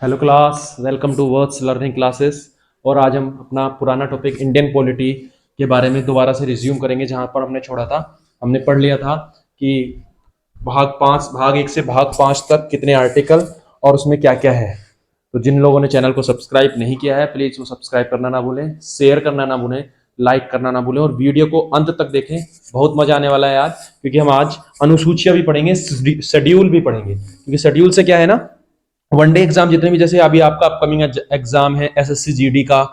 Hello class, welcome to words learning classes. और आज हम अपना पुराना टॉपिक इंडियन पॉलिटी के बारे में दोबारा से रिज्यूम करेंगे, जहां पर हमने छोड़ा था। हमने पढ़ लिया था कि भाग एक से भाग पांच तक कितने आर्टिकल और उसमें क्या क्या है। तो जिन लोगों ने चैनल को सब्सक्राइब नहीं किया है, प्लीज वो सब्सक्राइब करना ना भूलें, शेयर करना ना भूलें, लाइक करना ना भूलें और वीडियो को अंत तक देखें। बहुत मजा आने वाला है आज, क्योंकि हम आज अनुसूचियां भी पढ़ेंगे, शेड्यूल भी पढ़ेंगे। क्योंकि शेड्यूल से क्या है ना, वनडे एग्जाम जितने भी, जैसे अभी आपका अपकमिंग एग्जाम है एसएससी जीडी का,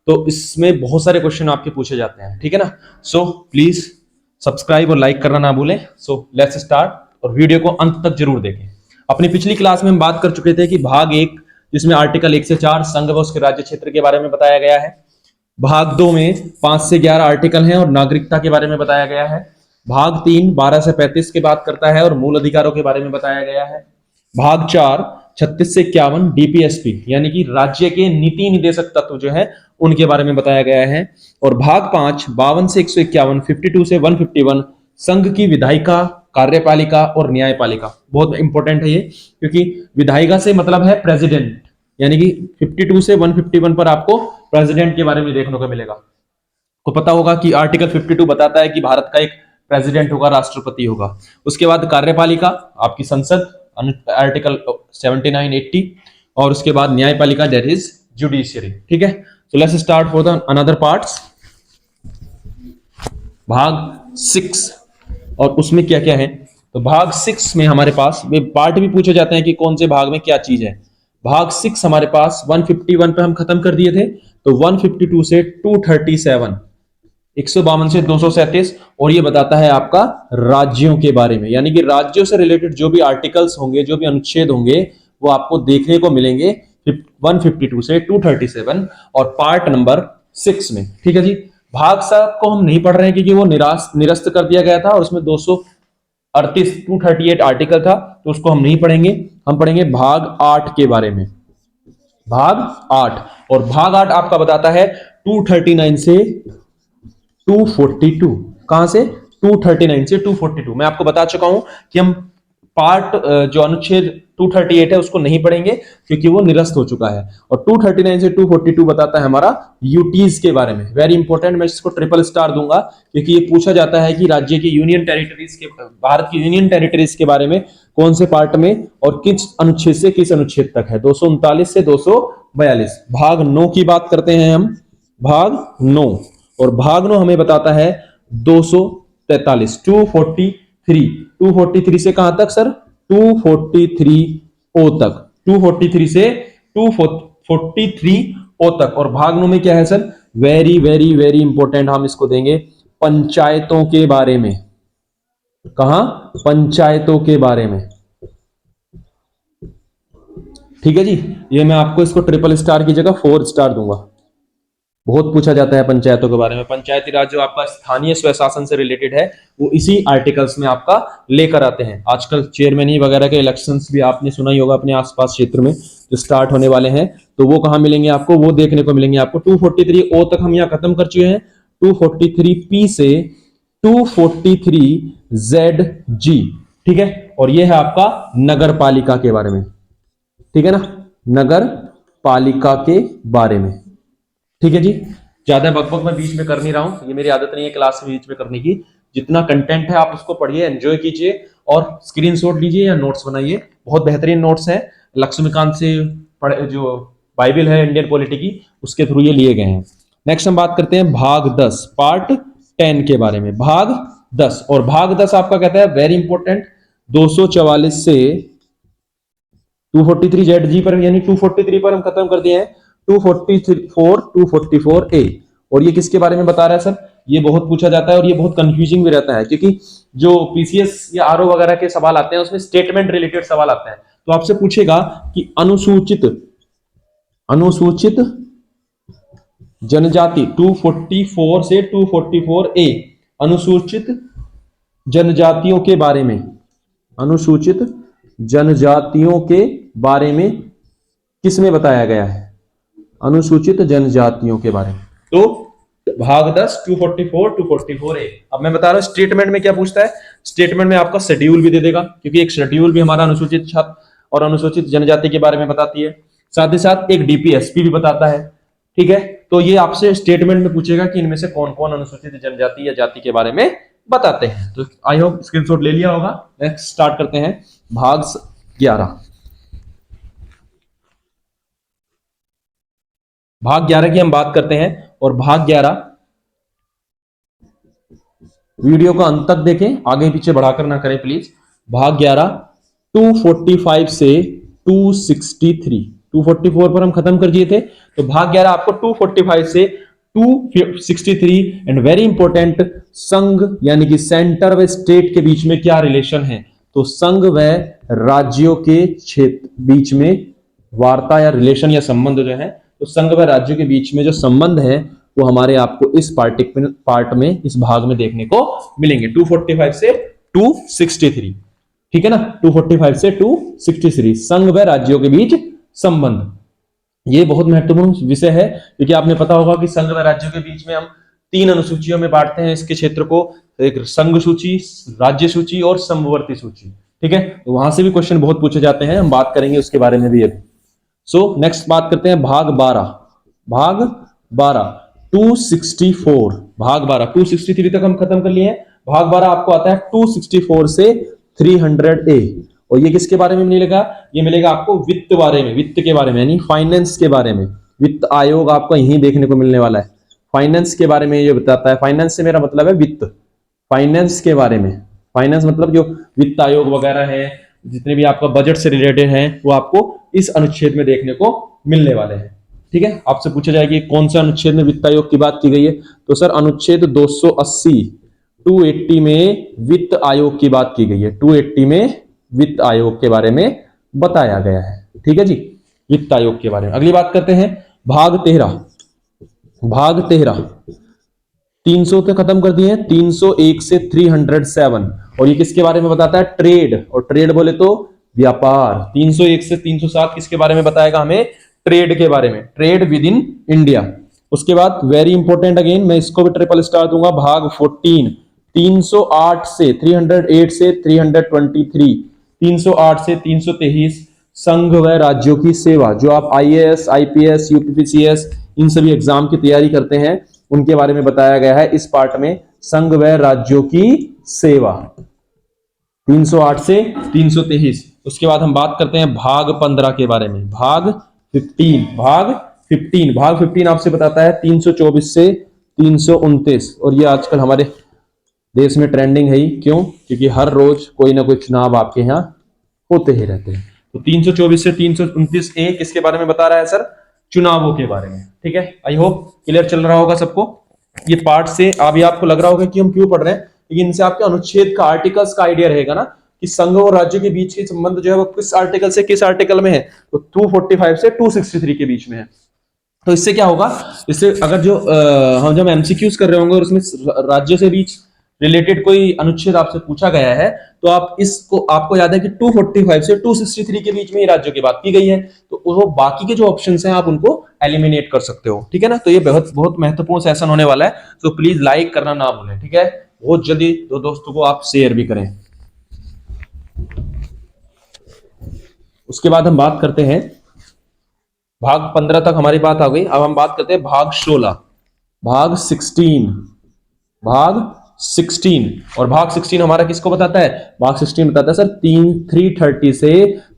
तो इसमें बहुत सारे क्वेश्चन आपके पूछे जाते हैं, ठीक है ना। सो प्लीज सब्सक्राइब और लाइक करना ना भूलें। सो लेट्स स्टार्ट और वीडियो को अंत तक जरूर देखें। अपनी पिछली क्लास में हम बात कर चुके थे कि भाग एक, जिसमें आर्टिकल 1 से 4 संघ व उसके राज्य क्षेत्र के बारे में बताया गया है। भाग 2 में 5 से 11 आर्टिकल हैं और नागरिकता के बारे में बताया गया है। भाग 3 12 से 35 की बात करता है और मूल अधिकारों के बारे में बताया गया है। भाग 4 36 से 51 डीपीएसपी यानी कि राज्य के नीति निदेशक तत्व जो है उनके बारे में बताया गया है। और भाग 5 52 से 151 52 से 151 संघ की विधायिका, कार्यपालिका और न्यायपालिका। बहुत इंपॉर्टेंट है ये, क्योंकि विधायिका से मतलब है प्रेसिडेंट, यानी कि 52 से 151 पर आपको प्रेसिडेंट के बारे में देखने को मिलेगा। को पता होगा कि आर्टिकल 52 बताता है कि भारत का एक प्रेसिडेंट होगा, राष्ट्रपति होगा। उसके बाद कार्यपालिका आपकी संसद, आर्टिकल 79 80, और उसके बाद न्यायपालिका दैट इज जुडिशियरी। ठीक है, so let's start for the another parts. भाग 6 और उसमें क्या क्या है। तो भाग 6 में हमारे पास वे पार्ट भी पूछे जाते हैं कि कौन से भाग में क्या चीज है। भाग 6 हमारे पास 151 पे हम खत्म कर दिए थे, तो 152 से 237, 152 से 237, और ये बताता है आपका राज्यों के बारे में, यानी कि राज्यों से रिलेटेड जो भी आर्टिकल्स होंगे, जो भी अनुच्छेद होंगे, वो आपको देखने को मिलेंगे 152 से 237 और पार्ट नंबर 6 में। ठीक है जी। भाग 7 को हम नहीं पढ़ रहे हैं क्योंकि वो निरस्त कर दिया गया था और उसमें 238 आर्टिकल था, तो उसको हम नहीं पढ़ेंगे। हम पढ़ेंगे भाग 8 के बारे में। भाग 8, और भाग 8 आपका बताता है 239 से 242। कहां से? 239 से 242। मैं आपको बता चुका हूं कि हम पार्ट जो अनुच्छेद 238 है उसको नहीं पढ़ेंगे क्योंकि वो निरस्त हो चुका है। और 239 से 242 बताता है हमारा यूटीज के बारे में। वेरी इंपॉर्टेंट, मैं इसको ट्रिपल स्टार दूंगा क्योंकि ये पूछा जाता है कि राज्य की यूनियन टेरिटरीज के, भारत की यूनियन टेरिटरीज के बारे में कौन से पार्ट में और किस अनुच्छेद से किस अनुच्छेद तक है। 239 से 242। भाग 9 की बात करते हैं हम। भाग 9, और भाग 9 हमें बताता है 243, 243 से कहां तक सर? 243 ओ तक, 243 से 243 ओ तक। और भाग 9 में क्या है sir? Very very very important, हम इसको देंगे पंचायतों के बारे में। कहां? पंचायतों के बारे में। ठीक है जी, ये मैं आपको इसको ट्रिपल स्टार की जगह 4 स्टार दूंगा। बहुत पूछा जाता है पंचायतों के बारे में। पंचायती राज जो आपका स्थानीय स्वशासन से रिलेटेड है, वो इसी आर्टिकल्स में आपका लेकर आते हैं। आजकल चेयरमैन वगैरह के इलेक्शंस भी आपने सुना ही होगा अपने आसपास क्षेत्र में जो स्टार्ट होने वाले हैं, तो वो कहां मिलेंगे आपको? वो देखने को मिलेंगे आपको 243 ओ तक हम यहां खत्म कर चुके हैं। 243 पी से 243 जेड जी। ठीक है, और ये है आपका नगर पालिका के बारे में। ठीक है ना, नगर पालिका के बारे में। ठीक है जी। ज्यादा बकबक मैं बीच में कर नहीं रहा हूं, ये मेरी आदत नहीं है क्लास में बीच में करने की। जितना कंटेंट है आप उसको पढ़िए, एंजॉय कीजिए और स्क्रीनशॉट लीजिए या नोट्स बनाइए। बहुत बेहतरीन नोट्स हैं, लक्ष्मीकांत से जो बाइबल है इंडियन पॉलिटी की, उसके थ्रू ये लिए गए हैं। नेक्स्ट हम बात करते हैं भाग 10 पार्ट 10 के बारे में। भाग 10, और भाग 10 आपका कहता है वेरी इंपॉर्टेंट 244 से 243 जेड जी पर, यानी 243 पर हम खत्म कर दिए हैं। 244 ए, और ये किसके बारे में बता रहा है सर? ये बहुत पूछा जाता है और ये बहुत कंफ्यूजिंग भी रहता है, क्योंकि जो पीसीएस या आरओ वगैरह के सवाल आते हैं उसमें स्टेटमेंट रिलेटेड सवाल आते हैं। तो आपसे पूछेगा कि अनुसूचित जनजाति 244 से 244 ए, अनुसूचित जनजातियों के बारे में, अनुसूचित जनजातियों के बारे में किसमें बताया गया है? अनुसूचित जनजातियों के बारे में। तो भाग 10 244 ए। अब मैं बता रहा हूं स्टेटमेंट में क्या पूछता है। स्टेटमेंट में आपका शेड्यूल भी दे देगा, क्योंकि एक शेड्यूल भी हमारा अनुसूचित छात्र और अनुसूचित जनजाति के बारे में बताती है। साथ ही साथ एक डीपीएसपी भी बताता है। ठीक है, तो ये आपसे स्टेटमेंट में पूछेगा कि इनमें से कौन कौन अनुसूचित जनजाति या जाति के बारे में बताते हैं। तो आई होप स्क्रीनशॉट ले लिया होगा। नेक्स्ट स्टार्ट करते हैं भाग 11। भाग 11 की हम बात करते हैं, और भाग 11 वीडियो को अंत तक देखें, आगे पीछे बढ़ाकर ना करें प्लीज। भाग 11 245 से 263, 244 पर हम खत्म कर दिए थे, तो भाग 11 आपको 245 से 263 एंड वेरी इंपॉर्टेंट संघ यानी कि सेंटर व स्टेट के बीच में क्या रिलेशन है। तो संघ व राज्यों के क्षेत्र बीच में वार्ता या रिलेशन या संबंध जो है, तो संघ व राज्यों के बीच में जो संबंध है वो हमारे आपको इस पार्ट में, इस भाग में देखने को मिलेंगे 245 से 263। ठीक है ना, 245 से 263 संघ व राज्यों के बीच संबंध। ये बहुत महत्वपूर्ण विषय है, क्योंकि आपने पता होगा कि संघ व राज्यों के बीच में हम 3 अनुसूचियों में बांटते हैं इसके क्षेत्र को, एक संघ सूची, राज्य सूची और समवर्ती सूची। ठीक है, तो वहां से भी क्वेश्चन बहुत पूछे जाते हैं, हम बात करेंगे उसके बारे में भी अभी। सो नेक्स्ट बात करते हैं भाग 12। भाग 12 264, भाग 12 263 तक हम खत्म कर लिए हैं। भाग 12 आपको आता है 264 से 300A, और ये किसके बारे में मिलेगा? ये मिलेगा आपको वित्त बारे में, वित्त के बारे में, यानी फाइनेंस के बारे में। वित्त आयोग आपको यहीं देखने को मिलने वाला है। फाइनेंस के बारे में ये बताता है। फाइनेंस से मेरा मतलब है वित्त, फाइनेंस के बारे में। फाइनेंस मतलब जो वित्त आयोग वगैरह है, जितने भी आपका बजट से रिलेटेड है, वो आपको इस अनुच्छेद में देखने को मिलने वाले हैं। ठीक है, आपसे पूछा जाएगा कि कौन सा अनुच्छेद में वित्त आयोग की बात की गई है, तो सर अनुच्छेद 280 280 में वित्त आयोग की बात की गई है। 280 में वित्त आयोग के बारे में बताया गया है। ठीक है जी, वित्त आयोग के बारे में। अगली बात करते हैं भाग 13। भाग 13 300 तक खत्म कर दिए हैं, 301 से 307, और ये किसके बारे में बताता है? ट्रेड, और ट्रेड बोले तो व्यापार। 301 से 307 किसके बारे में बताएगा? हमें ट्रेड के बारे में, ट्रेड विद इन इंडिया। उसके बाद वेरी इंपॉर्टेंट अगेन, मैं इसको भी ट्रिपल स्टार दूंगा, भाग 14 308 से 308 से 323, 308 से 323 संघ व राज्यों की सेवा। जो आप आईएएस, आईपीएस, यूपीपीसीएस इन सभी एग्जाम की तैयारी करते हैं, उनके बारे में बताया गया है इस पार्ट में, संघ व राज्यों की सेवा 308 से 323। उसके बाद हम बात करते हैं भाग 15 के बारे में, भाग 15। भाग 15 आपसे बताता है 324 से 329, और ये आजकल हमारे देश में ट्रेंडिंग है ही। क्यों? क्योंकि हर रोज कोई ना कोई चुनाव आपके यहाँ होते ही रहते हैं। तो 324 से 329A किसके बारे में बता रहा है सर? चुनावों के बारे में। ठीक है, आई होप क्लियर चल रहा होगा सबको। ये पार्ट से अभी आपको लग रहा होगा कि हम क्यों पढ़ रहे हैं, लेकिन इनसे आपके अनुच्छेद का, आर्टिकल्स का आइडिया रहेगा ना, कि संघ और राज्य के बीच के संबंध जो है वो किस आर्टिकल से किस आर्टिकल में है। तो 245 से 263 के बीच में है। तो इससे क्या होगा? इससे अगर जो हम जब एमसीक्यूज कर रहे होंगे और उसमें राज्य से बीच रिलेटेड कोई अनुच्छेद आपसे पूछा गया है, तो आप इसको, आपको याद है कि 245 से 263 के बीच में ही राज्यों की बात की गई है, तो वो बाकी के जो ऑप्शंस हैं आप उनको एलिमिनेट कर सकते हो। ठीक है ना, तो ये बहुत बहुत महत्वपूर्ण सेशन होने वाला है, तो प्लीज लाइक करना ना भूलें। ठीक है, बहुत जल्दी दो दोस्तों को आप शेयर भी करें। उसके बाद हम बात करते हैं, भाग 15 तक हमारी बात आ गई। अब हम बात करते हैं भाग 16, भाग 16, भाग 16। और भाग 16 हमारा किसको बताता है? भाग 16 बताता है सर 330 से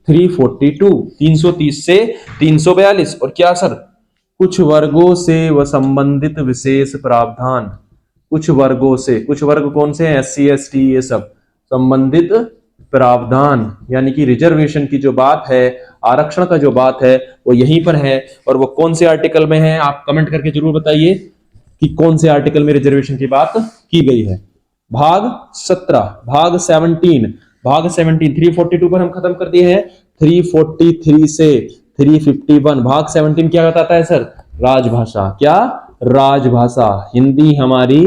342, 330 से 342, और क्या सर? कुछ वर्गों से व संबंधित विशेष प्रावधान। कुछ वर्गों से, कुछ वर्ग कौन से हैं? एससी, एसटी, ये सब संबंधित प्रावधान, यानी कि रिजर्वेशन की जो बात है, आरक्षण का जो बात है, वो यहीं पर है। और वो कौन से आर्टिकल में है? आप कमेंट करके जरूर बताइए कि कौन से आर्टिकल में रिजर्वेशन की बात की गई है। भाग 17, भाग 17, भाग 17 342 पर हम खत्म कर दिए हैं, 343 से 351। भाग 17 क्या बताता है सर? राजभाषा। क्या? राजभाषा। हिंदी हमारी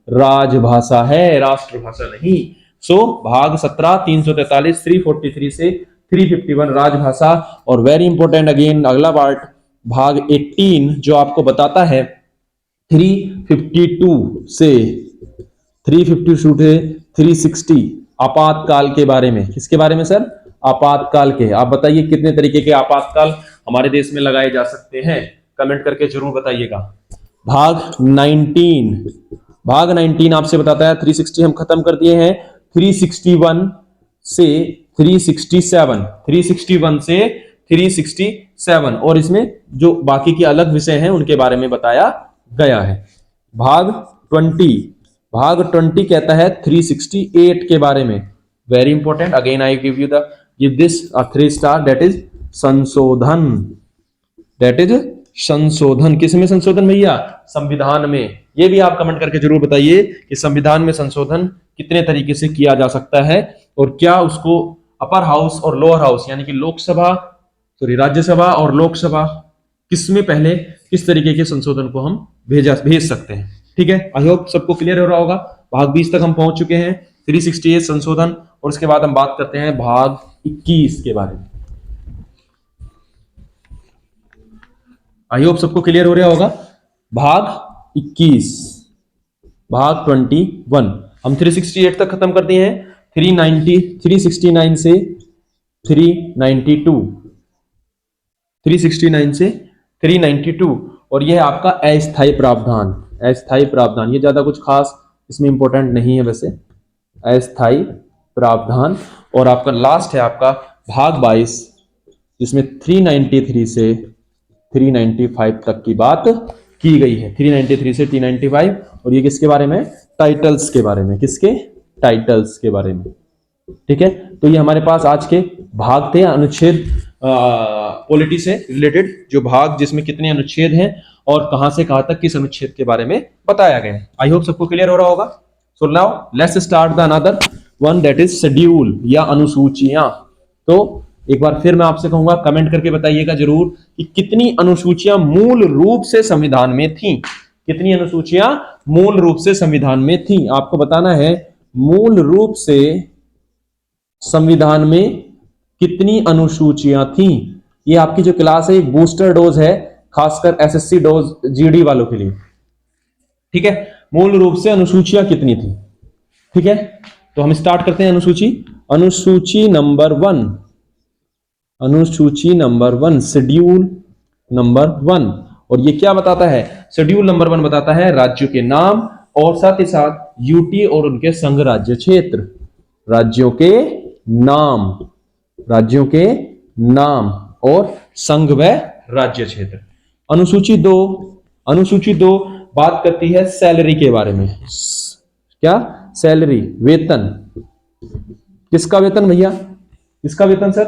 राजभाषा है, राष्ट्रभाषा नहीं। सो भाग 17 343 343 से 351 राजभाषा। और वेरी इंपॉर्टेंट अगेन अगला पार्ट, भाग 18 जो आपको बताता है 352 से 360 आपातकाल के बारे में। किसके बारे में सर? आपातकाल के। आप बताइए कितने तरीके के आपातकाल हमारे देश में लगाए जा सकते हैं? कमेंट करके जरूर बताइएगा। भाग 19, भाग 19 आपसे बताता है 360 हम खत्म कर दिए हैं, 361 से 367, 361 से 367, और इसमें जो बाकी के अलग विषय हैं उनके बारे में बताया गया है। भाग 20, भाग 20 कहता है 368 के बारे में। Very important, again I give this 3 star, that is संशोधन, दैट इज संशोधन। किसमें संशोधन भैया? संविधान में। ये भी आप कमेंट करके जरूर बताइए कि संविधान में संशोधन कितने तरीके से किया जा सकता है, और क्या उसको अपर हाउस और लोअर हाउस यानी कि लोकसभा, सॉरी राज्यसभा और लोकसभा, किसमें पहले किस तरीके के संशोधन को हम भेज सकते हैं। ठीक है, आई होप सबको क्लियर हो रहा होगा। भाग 20 तक हम पहुंच चुके हैं, 368 संशोधन, और उसके बाद हम बात करते हैं भाग 21 के बारे में। आई होप सबको क्लियर हो रहा होगा। भाग 21, भाग 21 हम 368 तक खत्म कर दिए हैं, 369 से 392, 369 से 392, और यह आपका अस्थायी प्रावधान, अस्थायी प्रावधान, ये ज्यादा कुछ खास इसमें इंपॉर्टेंट नहीं है वैसे, अस्थायी प्रावधान। और आपका लास्ट है आपका भाग 22, जिसमें 393 से 395 तक की बात की गई है, 393 से 395, और ये किसके बारे में? टाइटल्स के बारे में। किसके? टाइटल्स के बारे में। ठीक है, तो ये हमारे पास आज के भाग थे अनुच्छेद पॉलिटी से रिलेटेड, जो भाग जिसमें कितने अनुच्छेद हैं और कहां से कहां तक किस अनुच्छेद के बारे में बताया गया है। आई होप सबको क्लियर हो रहा होगा। So now let's start the another one, that is schedule या अनुसूचियां। तो एक बार फिर मैं आपसे कहूंगा, कमेंट करके बताइएगा जरूर कि कितनी अनुसूचियां मूल रूप से संविधान में थी, कितनी अनुसूचियां मूल रूप से संविधान में थी। आपको बताना है मूल रूप से संविधान में कितनी अनुसूचियां थी। ये आपकी जो क्लास है एक बूस्टर डोज है, खासकर एसएससी डोज जीडी वालों के लिए। ठीक है, मूल रूप से अनुसूचियां कितनी थी। ठीक है, तो हम स्टार्ट करते हैं अनुसूची। अनुसूची नंबर 1, अनुसूची नंबर 1, शेड्यूल नंबर 1, और ये क्या बताता है? शेड्यूल नंबर 1 बताता है राज्यों के नाम और साथ ही साथ यूटी और उनके संघ राज्य क्षेत्र, राज्यों के नाम, राज्यों के नाम और संघ व राज्य क्षेत्र। अनुसूची 2, अनुसूची 2 बात करती है सैलरी के बारे में। क्या? सैलरी, वेतन। किसका वेतन भैया? किसका वेतन सर?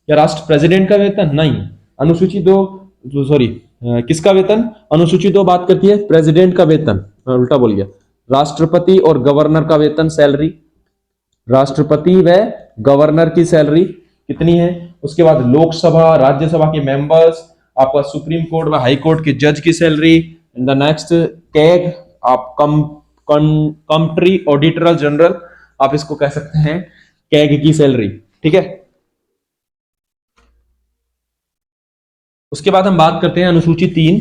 या राष्ट्र प्रेसिडेंट का वेतन? नहीं, अनुसूची 2 सॉरी किसका वेतन? अनुसूची 2 बात करती है प्रेसिडेंट का वेतन, मैं उल्टा बोल गया, राष्ट्रपति और गवर्नर का वेतन, सैलरी, राष्ट्रपति व गवर्नर की सैलरी कितनी है। उसके बाद लोकसभा राज्यसभा के मेंबर्स, आपका सुप्रीम कोर्ट व हाई कोर्ट के जज की salary. In the next CAG, आप कंट्री ऑडिटर जनरल, आप इसको कह सकते हैं कैग की सैलरी। ठीक है, उसके बाद हम बात करते हैं अनुसूची 3।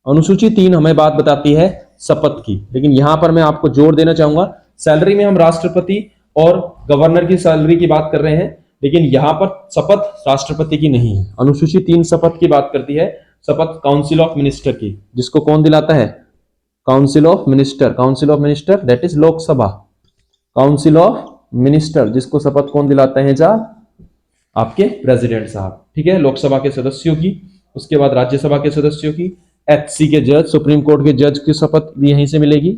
अनुसूची 3 हमें बात बताती है शपथ की, लेकिन यहां पर मैं आपको जोर देना चाहूंगा, सैलरी में हम राष्ट्रपति और गवर्नर की सैलरी की बात कर रहे हैं, लेकिन यहां पर शपथ राष्ट्रपति की नहीं है। अनुसूची 3 शपथ की बात करती है, शपथ काउंसिल ऑफ मिनिस्टर की, जिसको कौन दिलाता है? Council of minister, council of minister that is Lok Sabha, council of minister जिसको शपथ कौन दिलाते हैं? जा आपके प्रेसिडेंट साहब। ठीक है, लोकसभा के सदस्यों की, उसके बाद राज्यसभा के सदस्यों की, एचसी के जज, सुप्रीम कोर्ट के जज की शपथ भी यहीं से मिलेगी।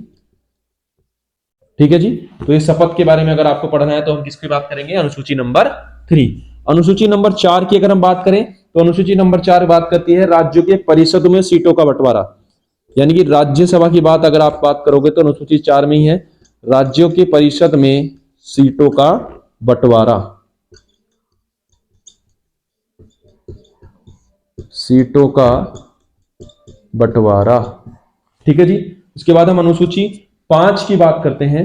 ठीक है जी, तो इस शपथ के बारे में अगर आपको पढ़ना है तो हम किसकी बात करेंगे? अनुसूची नंबर 3। अनुसूची नंबर 4 की अगर हम बात करें तो अनुसूची नंबर 4 बात करती है राज्यों के परिषद में सीटों का बंटवारा, यानी कि राज्यसभा की बात अगर आप बात करोगे तो अनुसूची 4 में ही है, राज्यों के परिषद में सीटों का बंटवारा, सीटों का बंटवारा। ठीक है जी, उसके बाद हम अनुसूची 5 की बात करते हैं।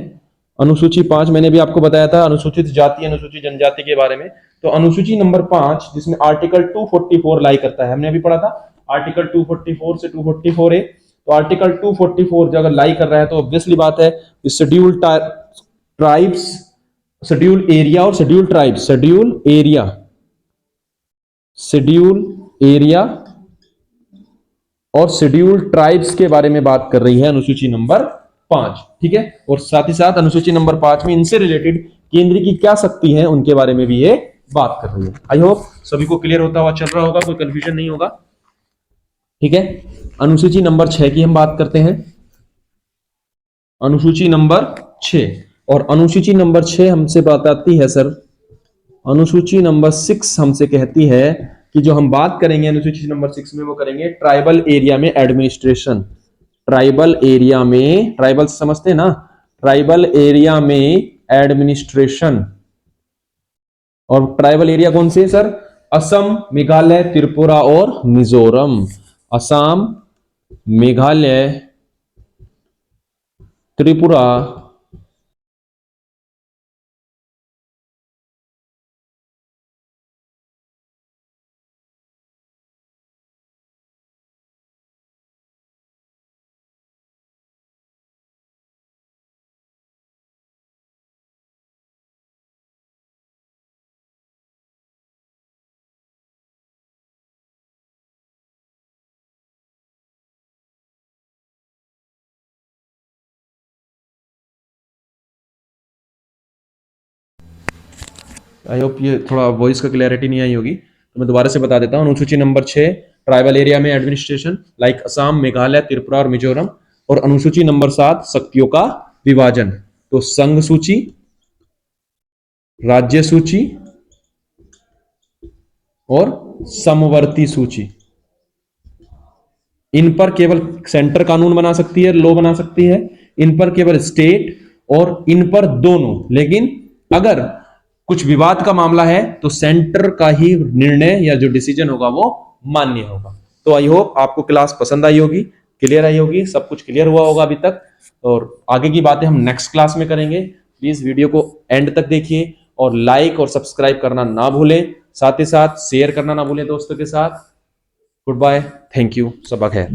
अनुसूची 5 मैंने भी आपको बताया था अनुसूचित जाति अनुसूचित जनजाति के बारे में। तो अनुसूची नंबर 5 जिसमें आर्टिकल 244 लाई करता है, हमने अभी पढ़ा था आर्टिकल 244 से 244 है। तो आर्टिकल 244 जो अगर लाई कर रहा है तो ऑब्वियसली बात है शेड्यूल ट्राइब्स, शेड्यूल एरिया और schedule tribes, schedule area, schedule area और शेड्यूल्ड ट्राइब्स के बारे में बात कर रही है अनुसूची नंबर 5। ठीक है, और साथ ही साथ अनुसूची नंबर 5 में इनसे रिलेटेड केंद्र की क्या शक्ति है उनके बारे में भी ये बात कर रही है। आई होप सभी को क्लियर होता हुआ चल रहा होगा, कोई कंफ्यूजन नहीं होगा। ठीक है, अनुसूची नंबर 6 की हम बात करते हैं। अनुसूची नंबर 6, और अनुसूची नंबर 6 हमसे बताती है सर, अनुसूची नंबर 6 हमसे कहती है कि जो हम बात करेंगे अनुसूची नंबर 6 में वो करेंगे ट्राइबल एरिया में एडमिनिस्ट्रेशन। ट्राइबल एरिया में, ट्राइबल समझते हैं ना, ट्राइबल एरिया में एडमिनिस्ट्रेशन। और ट्राइबल एरिया कौन से सर? असम, मेघालय, त्रिपुरा और मिजोरम। असम, मेघालय, त्रिपुरा आई होप ये थोड़ा वॉइस का क्लैरिटी नहीं आई होगी, तो मैं दोबारा से बता देता हूँ। अनुसूची नंबर 6 ट्राइबल एरिया में एडमिनिस्ट्रेशन लाइक असम, मेघालय, त्रिपुरा और मिजोरम। और अनुसूची नंबर 7 शक्तियों का विभाजन। तो संघ सूची, राज्य सूची और समवर्ती सूची, इन पर केवल सेंटर कानून बना सकती है, लॉ बना सकती है। इन पर केवल स्टेट, और इन पर दोनों। लेकिन अगर कुछ विवाद का मामला है तो सेंटर का ही निर्णय या जो डिसीजन होगा वो मान्य होगा। तो आई होप आपको क्लास पसंद आई होगी, क्लियर आई होगी, सब कुछ क्लियर हुआ होगा अभी तक। और आगे की बातें हम नेक्स्ट क्लास में करेंगे। प्लीज वीडियो को एंड तक देखिए और लाइक और सब्सक्राइब करना ना भूलें, साथ ही साथ शेयर करना ना भूलें दोस्तों के साथ। गुड बाय, थैंक यू, सबक है।